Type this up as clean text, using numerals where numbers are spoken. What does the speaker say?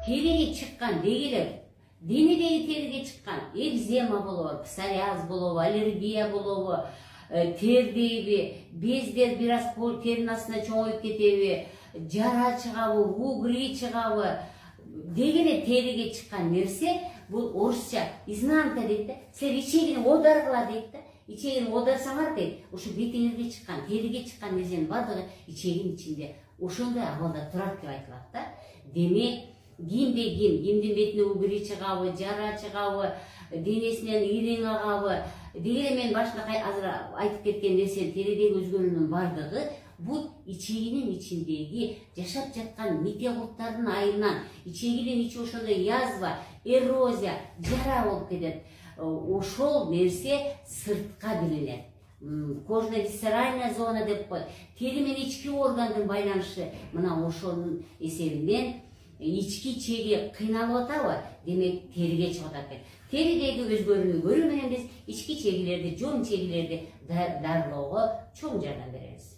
Териге чыккан дегилер, денедеги териге чыккан экзема болобу, псориаз болобу, аллергия болобу, тердейби, бездер бир аз теринин астына чоңоюп кетеби, жара чыгабы, угри чыгабы дегене териге чыккан нерсе, бул орусча изнанка дейт да. Силер ичегине одаргыла дейт да. Ичегине одарсаңар дейт, ушу бетиңерге чыккан, териге чыккан нерсенин бардыгы ичегин ичинде ошондой абалда турат деп айтылат да. Демек, кимдин бетине угри чыгабы, жара чыгабы, денесинен ириң агабы, дегене мен башында азыр айтып кеткен нерсе теридеги өзгөрүүнүн бардыгы бул ичегинин ичиндеги жашап жаткан микробтардын айынан, ичегинин ичи ошондой язва, эрозия, жара болуп кетет. Ошол нерсе сыртка билинет. Кожно-висцеральная зона деп коет. Тери менен ички органдын байланышы мына ошонун эсебинен ички чеги кыйналып атабы, демек териге чыгып атат экен. Теридеги өзгөрүүнү көрүү менен биз ички чегилерди, жон чегилерди дарылоого чоң жардам беребиз.